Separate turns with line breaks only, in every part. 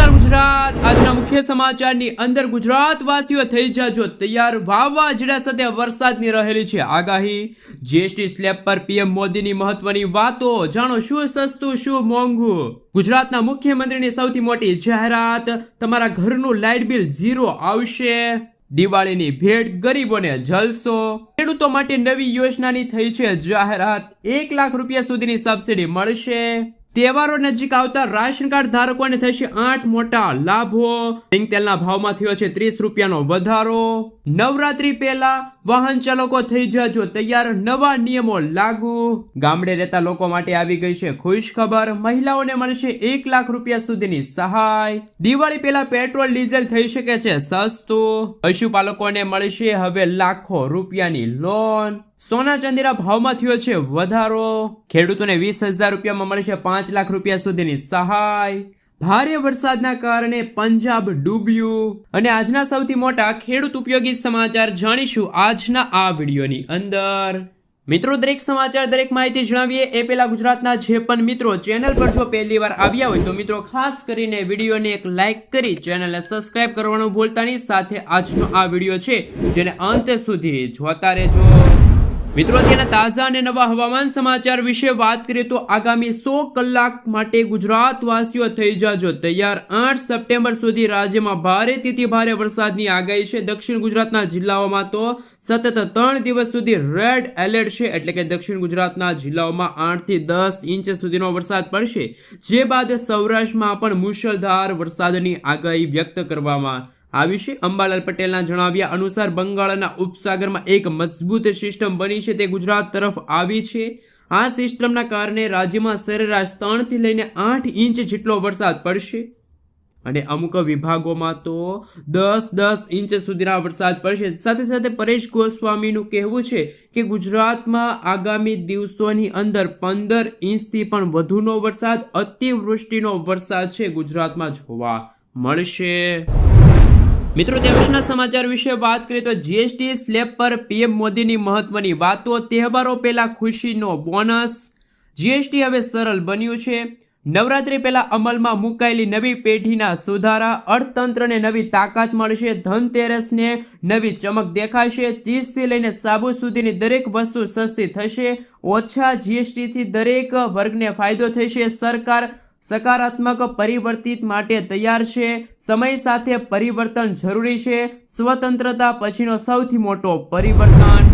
નમસ્કાર ગુજરાત। આજના મુખ્ય સમાચારની અંદર ગુજરાતવાસીઓ થઈ જાજો તૈયાર। વાવાઝોડા સાથે વરસાદની રહેલી છે આગાહી। જીએસટી સ્લેબ પર પીએમ મોદીની મહત્વની વાતો। જાણો શું સસ્તું શું મોંઘું। ગુજરાતના મુખ્યમંત્રીની સૌથી મોટી જાહેરાત, તમારા ઘરનું લાઇટ બિલ ઝીરો આવશે। દિવાળીની ભેટ ગરીબોને જલસો। ખેડૂતો માટે નવી યોજનાની થઈ છે જાહેરાત। 1 લાખ રૂપિયા સુધીની સબસિડી મળશે। તહેવારો નજીક આવતા રાશન કાર્ડ ધારકોને થશે 8 મોટા લાભો। સિંગ તેલના ભાવમાં થયો છે 30 રૂપિયાનો વધારો। નવરાત્રી પહેલા વાહન ચાલકો થઈ જાજો તૈયાર, નવા નિયમો લાગુ। ગામડે રહેતા લોકો માટે આવી ગઈ છે ખુશ ખબર, મહિલાઓને મળશે 1 લાખ રૂપિયા સુધીની સહાય। દિવાળી પહેલા પેટ્રોલ ડીઝલ થઈ શકે છે સસ્તું। પશુપાલકોને મળશે હવે લાખો રૂપિયાની લોન। સોના ચાંદીના ભાવમાં થયો છે વધારો। ખેડૂતોને 20,000 રૂપિયામાં મળશે 5 લાખ રૂપિયા સુધીની સહાય। ભારે વરસાદના કારણે પંજાબ ડૂબ્યું। અને આજના સૌથી મોટા ખેડૂત ઉપયોગી સમાચાર જાણીશું આજના આ વિડીયોની અંદર। મિત્રો, દરેક સમાચાર દરેક માહિતી જણાવીએ એ પહેલા ગુજરાતના જે પણ મિત્રો ચેનલ પર જો પહેલી વાર આવ્યા હોય તો મિત્રો ખાસ કરીને વિડીયોને એક લાઇક કરી ચેનલને સબસ્ક્રાઇબ કરવાનું ભૂલતા નહીં। સાથે આજનો આ વિડીયો છે જેને અંત સુધી જોતા રહેજો। મિત્રો, અત્યારના તાજા અને નવા હવામાન સમાચાર વિશે વાત કરીએ તો આગામી 100 કલાક માટે ગુજરાતવાસીઓ થઈ જાજો તૈયાર। 8 સપ્ટેમ્બર સુધી રાજ્યમાં ભારેથી ભારે વરસાદની આગાહી છે। દક્ષિણ ગુજરાતના જિલ્લાઓમાં તો સતત 3 દિવસ સુધી રેડ એલર્ટ છે, એટલે કે દક્ષિણ ગુજરાતના જિલ્લાઓમાં 8 થી 10 ઇંચ સુધીનો વરસાદ પડશે। જે બાદ સૌરાષ્ટ્રમાં પણ મુશળધાર વરસાદની આગાહી વ્યક્ત કરવામાં આવી છે। અંબાલાલ પટેલના જણાવ્યા અનુસાર બંગાળના ઉપસાગરમાં એક મજબૂત સિસ્ટમ બની છે, તે ગુજરાત તરફ આવી છે। આ સિસ્ટમના કારણે રાજ્યમાં સરેરાશ 3 થી લઈને 8 ઇંચ જેટલો વરસાદ પડશે અને અમુક વિભાગોમાં તો 10 ઇંચ સુધીના વરસાદ પડશે। સાથે સાથે પરેશ ગોસ્વામીનું કહેવું છે કે ગુજરાતમાં આગામી દિવસોની અંદર 15 ઇંચથી પણ વધુનો વરસાદ, અતિવૃષ્ટિનો વરસાદ છે ગુજરાતમાં જોવા મળશે। મિત્રો, દેશના સમાચાર વિશે વાત કરીએ તો જીએસટી સ્લેબ પર પીએમ મોદીની મહત્વની વાતો। તહેવારો પહેલા ખુશીનો બોનસ। જીએસટી હવે સરળ બન્યું છે। નવરાત્રી પહેલા અમલમાં મુકાયેલી નવી પેઢીના સુધારા। અર્થતંત્રને નવી તાકાત મળશે। ધનતેરસને નવી ચમક દેખાશે। ચીઝથી લઈને સાબુ સુધીની દરેક વસ્તુ સસ્તી થશે। ઓછા જીએસટીથી દરેક વર્ગને ફાયદો થશે। સરકાર સકારાત્મક પરિવર્તિત માટે તૈયાર છે। સમય સાથે પરિવર્તન જરૂરી છે। સ્વતંત્રતા પછીનો સૌથી મોટો પરિવર્તન।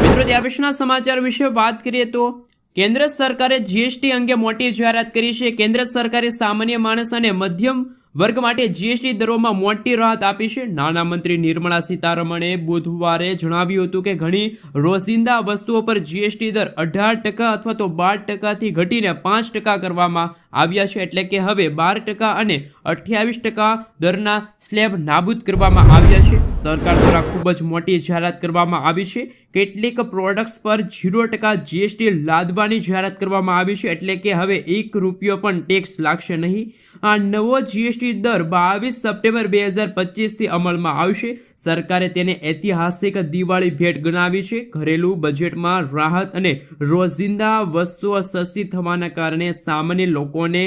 મિત્રો, ત્યારપછીના સમાચાર વિશે વાત કરીએ તો કેન્દ્ર સરકારે જીએસટી અંગે મોટી જાહેરાત કરી છે। કેન્દ્ર સરકારે સામાન્ય માણસ અને મધ્યમ વર્ગ માટે જીએસટી દરોમાં મોટી રાહત આપી છે। નાણામંત્રી નિર્મલા સીતારમણે બુધવારે જણાવ્યું હતું કે ઘણી રોજિંદા વસ્તુઓ પર જીએસટી દર 18% અથવા તો 12%થી ઘટીને 5% કરવામાં આવ્યા છે, એટલે કે હવે 12% અને 28% દરના સ્લેબ નાબૂદ કરવામાં આવ્યા છે। સરકાર દ્વારા ખૂબ જ મોટી જાહેરાત કરવામાં આવી છે। કેટલીક પ્રોડક્ટ્સ પર 0% જીએસટી લાદવાની જાહેરાત કરવામાં આવી છે, એટલે કે હવે 1 રૂપિયો પણ ટેક્સ લાગશે નહીં। આ નવો જીએસટી દર 22 સપ્ટેમ્બર 2025 થી અમલમાં આવશે। સરકારે તેને ઐતિહાસિક દિવાળી ભેટ ગણાવી છે। ઘરેલું બજેટમાં રાહત અને રોજિંદા વસ્તુઓ સસ્તી થવાના કારણે સામાન્ય લોકોને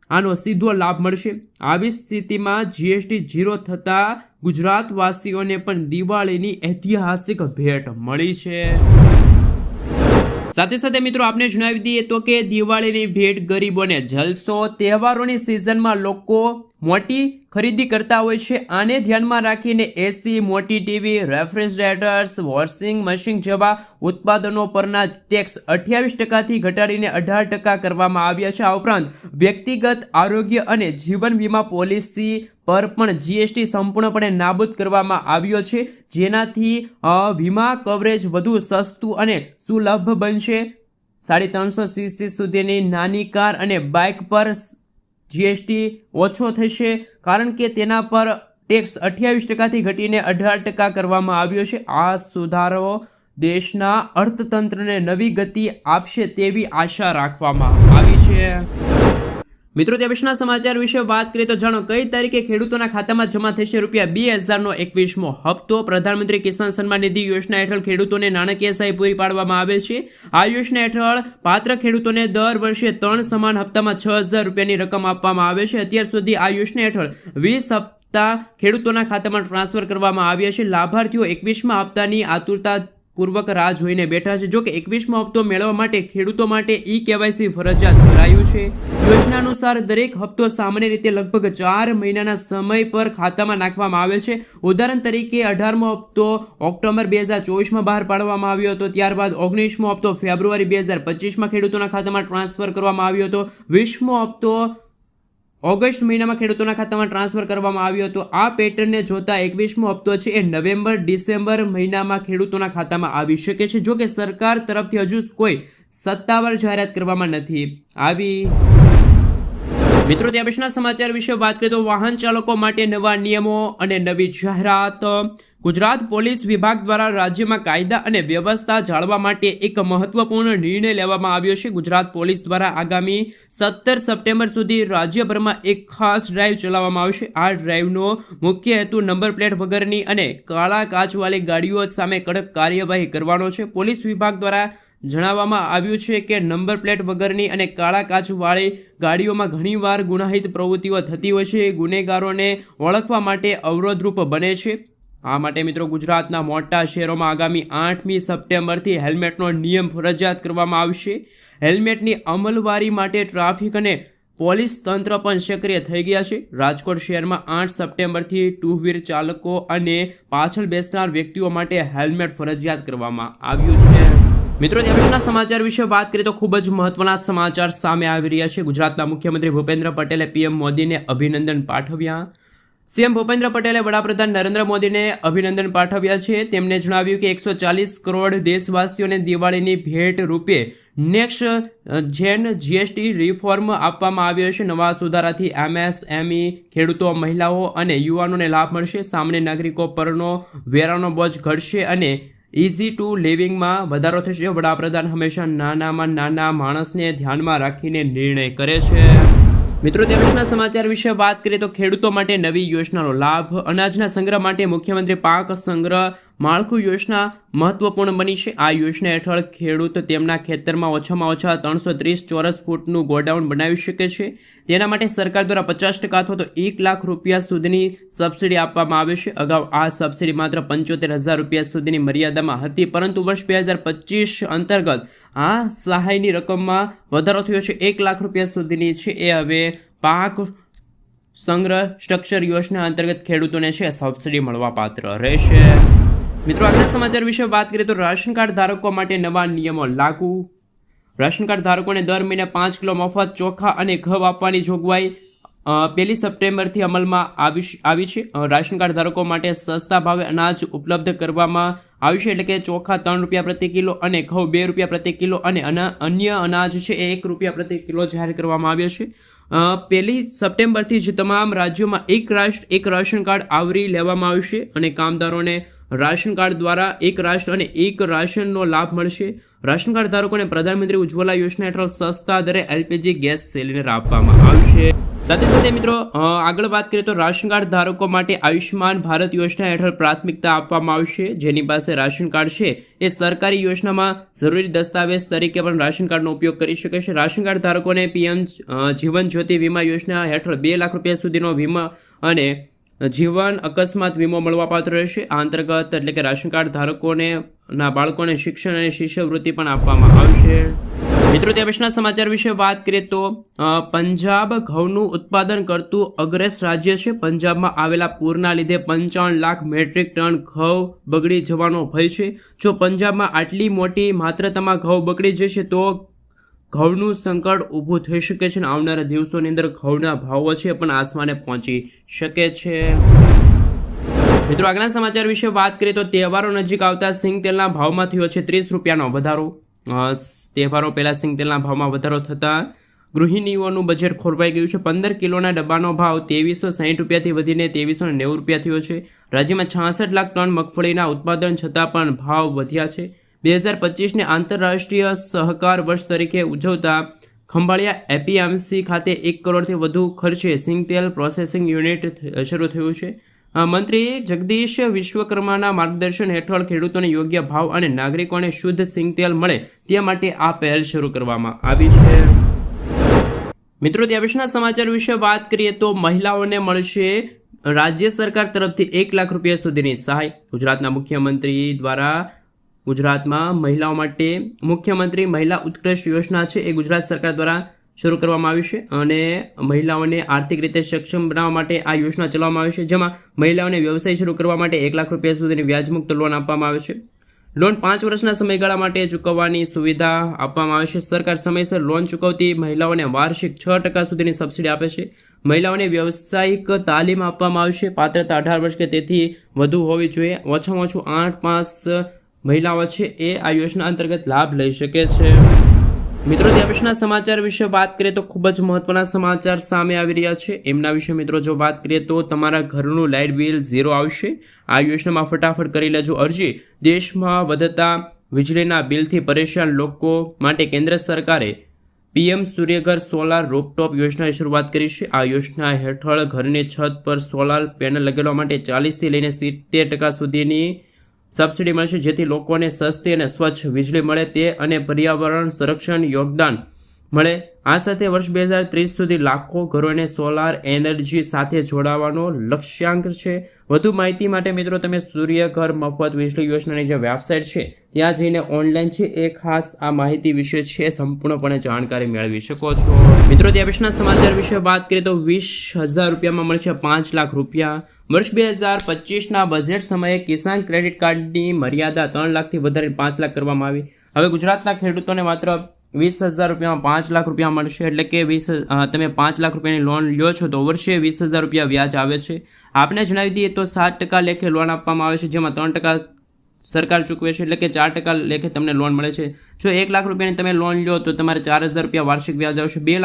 આનો સીધો લાભ મળશે। આવી સ્થિતિમાં જીએસટી ઝીરો થતા ગુજરાતવાસીઓને પણ દિવાળીની ઐતિહાસિક ભેટ મળી છે। સાથે સાથે મિત્રો આપને જણાવી દઈએ તો કે દિવાળીની ભેટ ગરીબોને જલસો। તહેવારોની સિઝનમાં લોકો મોટી ખરીદી કરતા હોય છે। આને ધ્યાનમાં રાખીને એસી, મોટી ટીવી, રેફ્રિજરેટર્સ, વોશિંગ મશીન જેવા ઉત્પાદનો પરના ટેક્સ 28%થી ઘટાડીને 18% કરવામાં આવ્યા છે। આ ઉપરાંત વ્યક્તિગત આરોગ્ય અને જીવન વીમા પોલિસી પર પણ જીએસટી સંપૂર્ણપણે નાબૂદ કરવામાં આવ્યો છે, જેનાથી વીમા કવરેજ વધુ સસ્તું અને સુલભ બનશે। 350 સીસી સુધીની નાની કાર અને બાઇક પર જીએસટી ઓછો થશે, કારણ કે તેના પર ટેક્સ 28%થી ઘટીને 18% કરવામાં આવ્યો છે। આ સુધારો દેશના અર્થતંત્રને નવી ગતિ આપશે તેવી આશા રાખવામાં આવી છે। મિત્રો તે પછીના સમાચાર વિશે વાત કરીએ તો જાણો કઈ તારીખે ખેડૂતોના ખાતામાં જમા થશે ₹2000નો 21મો હપ્તો. પ્રધાનમંત્રી કિસાન સન્માન નિધિ યોજના હેઠળ ખેડૂતોને નાણાકીય સહાય પૂરી પાડવામાં આવે છે. આ યોજના હેઠળ પાત્ર ખેડૂતોને દર વર્ષે 3 સમાન હપ્તામાં ₹6000ની રકમ આપવામાં આવે છે. અત્યાર સુધી આ યોજના હેઠળ 20 હપ્તા ખેડૂતોના ખાતામાં ટ્રાન્સફર કરવામાં આવ્યા છે. લાભાર્થીઓ 21મા હપ્તાની આતુરતા પૂર્વક રાહ જોઈને બેઠા છે. જો કે 21મો હપ્તો મેળવવા માટે ખેડૂતો માટે KYC ફરજિયાત કરાયું છે. યોજના અનુસાર દરેક હપ્તો સામાન્ય રીતે લગભગ 4 મહિનાના સમય પર ખાતામાં નાખવામાં આવે છે. ઉદાહરણ તરીકે 18મો હપ્તો ઓક્ટોબર 2024માં બહાર પાડવામાં આવ્યો હતો. ત્યારબાદ 19મો હપ્તો ફેબ્રુઆરી 2025માં ખેડૂતોના ખાતામાં ટ્રાન્સફર કરવામાં આવ્યો હતો. 20મો હપ્તો ઓગસ્ટ મહિનામાં ખેડૂતોના ખાતામાં ટ્રાન્સફર કરવામાં આવ્યો હતો. આ પેટર્નને જોતા 21મો હપ્તો છે એ નવેમ્બર ડિસેમ્બર મહિનામાં ખેડૂતોના ખાતામાં આવી શકે છે. જો કે સરકાર તરફથી હજુ કોઈ સત્તાવાર જાહેરાત કરવામાં નથી આવી. મિત્રો ત્યાર પછીના સમાચાર વિશે વાત કરીએ તો વાહન ચાલકો માટે નવા નિયમો અને નવી જાહેરાત. ગુજરાત પોલીસ વિભાગ દ્વારા રાજ્યમાં કાયદા અને વ્યવસ્થા જાળવવા માટે એક મહત્વપૂર્ણ નિર્ણય લેવામાં આવ્યો છે. ગુજરાત પોલીસ દ્વારા આગામી 17 સપ્ટેમ્બર સુધી રાજ્યભરમાં એક ખાસ ડ્રાઈવ ચલાવવામાં આવશે. આ ડ્રાઈવનો મુખ્ય હેતુ નંબર પ્લેટ વગરની અને કાળા કાચવાળી ગાડીઓ સામે કડક કાર્યવાહી કરવાનો છે. પોલીસ વિભાગ દ્વારા જણાવવામાં આવ્યું છે કે નંબર પ્લેટ વગરની અને કાળા કાચવાળી ગાડીઓમાં ઘણીવાર ગુનાહિત પ્રવૃત્તિઓ થતી હોય છે. ગુનેગારોને ઓળખવા માટે અવરોધરૂપ બને છે. આ માટે મિત્રો ગુજરાતના મોટા શહેરોમાં આગામી 8મી સપ્ટેમ્બરથી હેલ્મેટનો નિયમ ફરજિયાત કરવામાં આવશે. હેલ્મેટની અમલવારી માટે ટ્રાફિક અને પોલીસ તંત્ર પણ સક્રિય થઈ ગયા છે. રાજકોટ શહેરમાં 8 સપ્ટેમ્બરથી ટુ વ્હીલર ચાલકો અને પાછળ બેસનાર વ્યક્તિઓ માટે હેલ્મેટ ફરજિયાત કરવામાં આવ્યું છે. મિત્રો ત્યાર પછીના સમાચાર વિશે વાત કરીએ તો ખૂબ જ મહત્વના સમાચાર સામે આવી રહ્યા છે. ગુજરાતના મુખ્યમંત્રી ભૂપેન્દ્ર પટેલે PM મોદીને અભિનંદન પાઠવ્યા. સીએમ ભૂપેન્દ્ર પટેલે વડાપ્રધાન નરેન્દ્ર મોદીને અભિનંદન પાઠવ્યા છે. તેમણે જણાવ્યું કે 140 કરોડ દેશવાસીઓને દિવાળીની ભેટ રૂપે નેક્સ્ટ જેન GST રિફોર્મ આપવામાં આવ્યો છે. નવા સુધારાથી MSME ખેડૂતો, મહિલાઓ અને યુવાનોને લાભ મળશે. સામાન્ય નાગરિકો પરનો વેરાનો બોજ ઘટશે અને ઇઝી ટુ લિવિંગમાં વધારો થશે. વડાપ્રધાન હંમેશા નાનામાં નાના માણસને ધ્યાનમાં રાખીને નિર્ણય કરે છે. મિત્રો તે પછીના સમાચાર વિશે વાત કરીએ તો ખેડૂતો માટે નવી યોજનાનો લાભ. અનાજના સંગ્રહ માટે મુખ્યમંત્રી પાક સંગ્રહ માળખું યોજના મહત્વપૂર્ણ બની છે. આ યોજના હેઠળ ખેડૂત તેમના ખેતરમાં ઓછામાં ઓછા 330 ચોરસ ફૂટનું ગોડાઉન બનાવી શકે છે. તેના માટે સરકાર દ્વારા 50% અથવા તો ₹1 લાખ સુધીની સબસિડી આપવામાં આવે છે. અગાઉ આ સબસિડી માત્ર ₹75,000 સુધીની મર્યાદામાં હતી, પરંતુ વર્ષ 2025 અંતર્ગત આ સહાયની રકમમાં વધારો થયો છે. ₹1 લાખ સુધીની છે. એ હવે પાક સંગ્રહ સ્ટ્રક્ચર યોજના અંતર્ગત ખેડૂતોને છે સબસિડી મળવા પાત્ર રહેશે. મિત્રો આગળના સમાચાર વિશે વાત કરીએ તો રાશન કાર્ડ ધારકો માટે નવા નિયમો લાગુ. રાશન કાર્ડ ધારકોને દર મહિને 5 કિલો મફત ચોખા અને ઘઉં આપવાની જોગવાઈ 1 સપ્ટેમ્બરથી અમલમાં આવી છે. રાશન કાર્ડ ધારકો માટે સસ્તા ભાવે અનાજ ઉપલબ્ધ કરવામાં આવ્યું છે. એટલે કે ચોખા ₹3 પ્રતિ કિલો અને ઘઉં ₹2 પ્રતિ કિલો અને અન્ય અનાજ છે એ ₹1 પ્રતિ કિલો જાહેર કરવામાં આવ્યો છે. 1 સપ્ટેમ્બરથી જ તમામ રાજ્યોમાં એક રાષ્ટ્ર એક રાશન કાર્ડ આવરી લેવામાં આવશે અને કામદારોને રાશન કાર્ડ દ્વારા એક રાષ્ટ્ર અને એક રાશનનો લાભ મળશે. રાશન કાર્ડ ધારકોને પ્રધાનમંત્રી ઉજ્જવલા યોજના હેઠળ સસ્તા દરે LPG ગેસ સિલિન્ડર આપવામાં આવશે. સાથે સાથે મિત્રો આગળ વાત કરીએ તો રાશન કાર્ડ ધારકો માટે આયુષ્યમાન ભારત યોજના હેઠળ પ્રાથમિકતા આપવામાં આવશે. જેની પાસે રાશન કાર્ડ છે એ સરકારી યોજનામાં જરૂરી દસ્તાવેજ તરીકે પણ રાશન કાર્ડનો ઉપયોગ કરી શકે છે. રાશન કાર્ડ ધારકોને PM જીવન જ્યોતિ વીમા યોજના હેઠળ ₹2 લાખ સુધીનો વીમા અને જીવન અકસ્માત વીમો મળવાપાત્ર રહેશે. આ અંતર્ગત એટલે કે રાશન કાર્ડ ધારકોને ના બાળકોને શિક્ષણ અને શિષ્યવૃત્તિ પણ આપવામાં આવશે. મિત્રો તે પછીના સમાચાર વિશે વાત કરીએ તો પંજાબ ઘઉંનું ઉત્પાદન કરતું અગ્રેસ રાજ્ય છે. પંજાબમાં આવેલા પૂરના લીધે 55 લાખ મેટ્રિક ટન ઘઉં બગડી જવાનો ભય છે. જો પંજાબમાં આટલી મોટી માત્રામાં ઘઉં બગડી જશે તો ઘઉંનું સંકટ ઊભું થઈ શકે છે અને આવનારા દિવસોની અંદર ઘઉંના ભાવો છે પણ આસમાને પહોંચી શકે છે. મિત્રો આગળના સમાચાર વિશે વાત કરીએ તો તહેવારો નજીક આવતા સિંગ તેલના ભાવમાં થયો છે ₹30નો વધારો. તહેવારો પહેલા સિંગ તેલના ભાવમાં વધારો થતાં ગૃહિણીઓનું બજેટ ખોરવાઈ ગયું છે. 15 કિલોના ડબ્બાનો ભાવ ₹2360 વધીને ₹2390 થયો છે. રાજ્યમાં 66 લાખ ટન મગફળીના ઉત્પાદન છતાં પણ ભાવ વધ્યા છે. 2025ને આંતરરાષ્ટ્રીય સહકાર વર્ષ તરીકે ઉજવતા ખંભાળિયા એપીએમસી ખાતે 1 કરોડથી વધુ ખર્ચે સિંગતેલ પ્રોસેસિંગ યુનિટ શરૂ થયું છે. મંત્રી જગદીશ વિશ્વકર્માના માર્ગદર્શન હેઠળ ખેડૂતોને યોગ્ય ભાવ અને નાગરિકોને શુદ્ધ સિંગતેલ મળે તે માટે આ પહેલ શરૂ કરવામાં આવી છે. મિત્રો, ત્યાં પછીના સમાચાર વિશે વાત કરીએ તો મહિલાઓને મળશે રાજ્ય સરકાર તરફથી 1 લાખ રૂપિયા સુધીની સહાય. ગુજરાતના મુખ્યમંત્રી દ્વારા ગુજરાતમાં મહિલાઓ માટે મુખ્યમંત્રી મહિલા ઉત્કૃષ્ટ યોજના છે એ ગુજરાત સરકાર દ્વારા શરૂ કરવામાં આવી છે અને મહિલાઓને આર્થિક રીતે સક્ષમ બનાવવા માટે આ યોજના ચલાવવામાં આવી છે, જેમાં મહિલાઓને વ્યવસાય શરૂ કરવા માટે 1 લાખ રૂપિયા સુધીની વ્યાજમુક્ત લોન આપવામાં આવે છે. લોન 5 વર્ષના સમયગાળા માટે ચૂકવવાની સુવિધા આપવામાં આવે છે. સરકાર સમયસર લોન ચૂકવતી મહિલાઓને વાર્ષિક 6% સુધીની સબસિડી આપે છે. મહિલાઓને વ્યવસાયિક તાલીમ આપવામાં આવે છે. પાત્રતા 18 વર્ષ કે તેથી વધુ હોવી જોઈએ. ઓછામાં ઓછું 8 પાસ મહિલાઓ છે એ આ યોજના અંતર્ગત લાભ લઈ શકે છે. મિત્રો, ત્યાં પછીના સમાચાર વિશે વાત કરીએ તો ખૂબ જ મહત્વના સમાચાર સામે આવી રહ્યા છે. એમના વિશે મિત્રો જો વાત કરીએ તો તમારા ઘરનું લાઇટ બિલ 0 આવશે. આ યોજનામાં ફટાફટ કરી લેજો અરજી. દેશમાં વધતા વીજળીના બિલથી પરેશાન લોકો માટે કેન્દ્ર સરકારે પીએમ સૂર્યઘર સોલાર રૂફટોપ યોજનાની શરૂઆત કરી છે. આ યોજના હેઠળ ઘરની છત પર સોલાર પેનલ લગાડવા માટે 40થી લઈને 70% સુધીની સબસિડી મળશે, જેથી લોકોને સસ્તી અને સ્વચ્છ વીજળી મળે તે અને પર્યાવરણ સંરક્ષણ યોગદાન મળે. આ સાથે વર્ષ 2030 સુધી લાખો ઘરોને સોલાર એનર્જી સાથે જોડાવાનો લક્ષ્યાંક છે. વધુ માહિતી માટે મિત્રો તમે સૂર્યઘર મફત વીજળી યોજનાની જે વેબસાઇટ છે ત્યાં જઈને ઓનલાઈન છે એ ખાસ આ માહિતી વિશે છે સંપૂર્ણપણે જાણકારી મેળવી શકો છો. મિત્રો, ત્યાં પછીના સમાચાર વિશે વાત કરીએ તો 20,000 રૂપિયામાં મળશે 5 લાખ રૂપિયા. વર્ષ 2025ના બજેટ સમયે કિસાન ક્રેડિટ કાર્ડની મર્યાદા 3 લાખથી વધારીને 5 લાખ કરવામાં આવી. હવે ગુજરાતના ખેડૂતોને માત્ર 20,000 રૂપિયામાં 5 લાખ રૂપિયા મળશે. એટલે કે તમે 5 લાખ રૂપિયાની લોન લ્યો છો તો વર્ષે 20,000 રૂપિયા વ્યાજ આવે છે. આપણે જણાવી દઈએ તો 7% લેખે લોન આપવામાં આવે છે, જેમાં 3% સરકાર ચૂકવે છે, એટલે કે 4% લેખે તમને લોન મળે છે. જો 1 લાખ રૂપિયાની તમે લોન લ્યો તો તમારે 4,000 રૂપિયા વાર્ષિક વ્યાજ આવશે. 2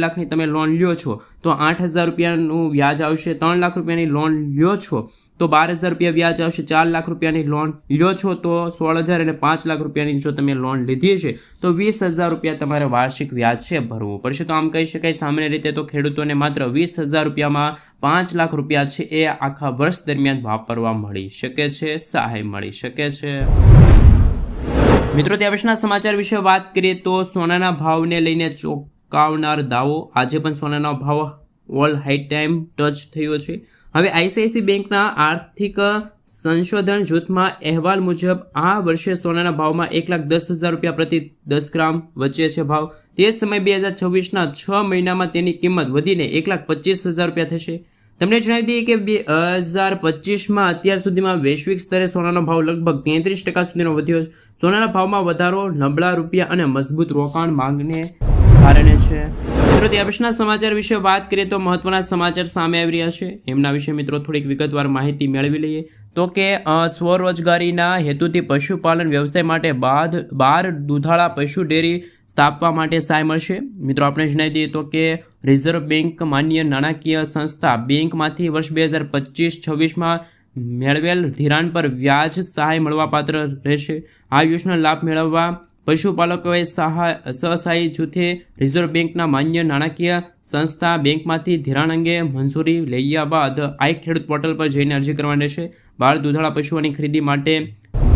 લાખની તમે લોન લ્યો છો તો 8,000 રૂપિયાનું વ્યાજ આવશે. 3 લાખ રૂપિયાની લોન લ્યો છો તો 12,000 રૂપિયા વ્યાજ આવશે. 4 લાખ રૂપિયાની લોન લ્યો છો તો 16,000 અને 5 લાખ રૂપિયાની જો તમે લોન લીધી છે તો 20,000 રૂપિયા તમારે વાર્ષિક વ્યાજ છે ભરવું પડશે. તો આમ કહી શકાય સામાન્ય રીતે તો ખેડૂતોને માત્ર 20,000 રૂપિયામાં 5 લાખ રૂપિયા છે એ આખા વર્ષ દરમિયાન વાપરવા મળી શકે છે, સહાય મળી શકે છે. મિત્રો, ત્યાં પછીના સમાચાર વિશે વાત કરીએ તો સોનાના ભાવને લઈને ચોંકાવનાર દાવો. આજે પણ સોનાનો ભાવ ઓલ હાઈ ટાઈમ ટચ થયો છે. હવે આઈસીઆઈસી બેંકના આર્થિક સંશોધન જૂથમાં અહેવાલ મુજબ આ વર્ષે સોનાના ભાવમાં 1,10,000 રૂપિયા પ્રતિ 10 ગ્રામ વચ્ચે છે ભાવ. તે જ સમયે 2026ના 6 મહિનામાં તેની કિંમત વધીને 1,25,000 રૂપિયા થશે. તમને જણાવી દઈએ કે 2025માં અત્યાર સુધીમાં વૈશ્વિક સ્તરે સોનાનો ભાવ લગભગ 33% સુધીનો વધ્યો છે. સોનાના ભાવમાં વધારો નબળા રૂપિયા અને મજબૂત રોકાણ માંગને કારણે છે. મિત્રો, ત્યાં પછીના સમાચાર વિશે વાત કરીએ તો મહત્વના સમાચાર સામે આવી રહ્યા છે. એમના વિશે મિત્રો થોડીક વિગતવાર માહિતી મેળવી લઈએ તો કે સ્વરોજગારીના હેતુથી પશુપાલન વ્યવસાય માટે 12 દૂધાળા પશુ ડેરી સ્થાપવા માટે સહાય મળશે. મિત્રો, આપણે જણાવી દઈએ તો કે રિઝર્વ બેંક માન્ય નાણાકીય સંસ્થા બેંકમાંથી વર્ષ 2025-26માં મેળવેલ ધિરાણ પર વ્યાજ સહાય મળવાપાત્ર રહેશે. આ યોજના લાભ મેળવવા પશુપાલકોએ સહસાયી જૂથે રિઝર્વ બેંકના માન્ય નાણાકીય સંસ્થા બેંકમાંથી ધિરાણ અંગે મંજૂરી લઈ બાદ આઈ ખેડૂત પોર્ટલ પર જઈને અરજી કરવાની રહેશે. 12 દૂધાળા પશુઓની ખરીદી માટે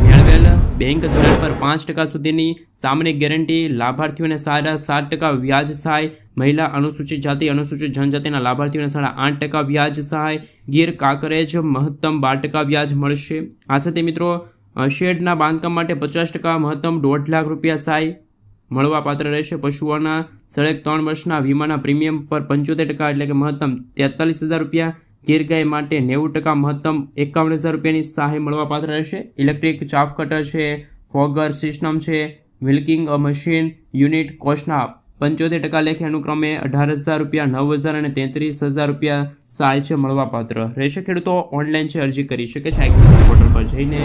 મેળવેલ બેંક ધિરાણ પર 5% સુધીની સામાન્ય ગેરંટી, લાભાર્થીઓને 7% વ્યાજ સહાય, મહિલા અનુસૂચિત જાતિ અનુસૂચિત જનજાતિના લાભાર્થીઓને 8% વ્યાજ સહાય, ગીર કાંકરેજ મહત્તમ 12% વ્યાજ મળશે. આ સાથે મિત્રો શેડના બાંધકામ માટે 50% મહત્તમ 1.5 લાખ રૂપિયા સહાય મળવાપાત્ર રહેશે. પશુઓના સળગ 3 વર્ષના વીમાના પ્રીમિયમ પર 75% એટલે કે મહત્તમ 43,000 રૂપિયા, ગીર ગાય માટે 90% મહત્તમ 51,000 રૂપિયાની સહાય મળવાપાત્ર રહેશે. ઇલેક્ટ્રિક ચાફ કટર છે, ફોગર સિસ્ટમ છે, મિલ્કિંગ મશીન યુનિટ કોસ્ટના 75% લેખે અનુક્રમે 18,000 રૂપિયા, 9,000 અને 33,000 રૂપિયા સહાય છે મળવાપાત્ર રહેશે. ખેડૂતો ઓનલાઈન છે અરજી કરી શકે છે પોર્ટલ પર જઈને.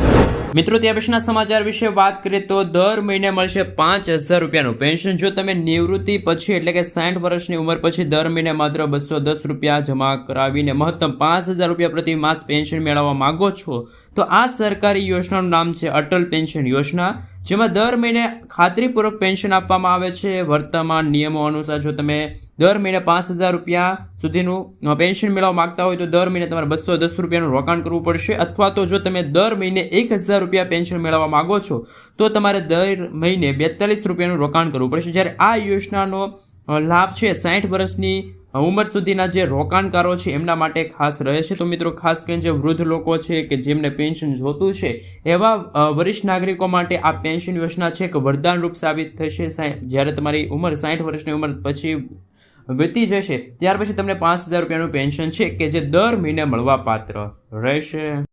મિત્રો, ત્યાં પછીના સમાચાર વિશે વાત કરીએ તો દર મહિને મળશે 5,000 રૂપિયાનું પેન્શન. જો તમે નિવૃત્તિ પછી એટલે કે 60 વર્ષની ઉંમર પછી દર મહિને માત્ર 210 રૂપિયા જમા કરાવીને મહત્તમ 5,000 રૂપિયા પ્રતિ માસ પેન્શન મેળવવા માંગો છો તો આ સરકારી યોજનાનું નામ છે અટલ પેન્શન યોજના. જેમાં દર મહિને ખાતરીપૂર્વક પેન્શન આપવામાં આવે છે. વર્તમાન નિયમો અનુસાર જો તમે દર મહિને 5,000 રૂપિયા સુધીનું પેન્શન મેળવવા માંગતા હોય તો દર મહિને તમારે 210 રૂપિયાનું રોકાણ કરવું પડશે, અથવા તો જો તમે દર મહિને 1,000 રૂપિયા પેન્શન મેળવવા માંગો છો તો તમારે દર મહિને 42 રૂપિયાનું રોકાણ કરવું પડશે. જ્યારે આ યોજનાનો લાભ છે 60 વર્ષની ઉંમર સુધીના જે રોકાણકારો છે એમના માટે ખાસ રહે છે. તો મિત્રો ખાસ કરીને જે વૃદ્ધ લોકો છે કે જેમને પેન્શન જોતું છે એવા વરિષ્ઠ નાગરિકો માટે આ પેન્શન યોજના છે કે વરદાન રૂપ સાબિત થશે. જ્યારે તમારી ઉંમર 60 વર્ષની ઉંમર પછી વીતી જશે ત્યાર પછી તમને 5,000 રૂપિયાનું પેન્શન છે કે જે દર મહિને મળવા પાત્ર રહેશે.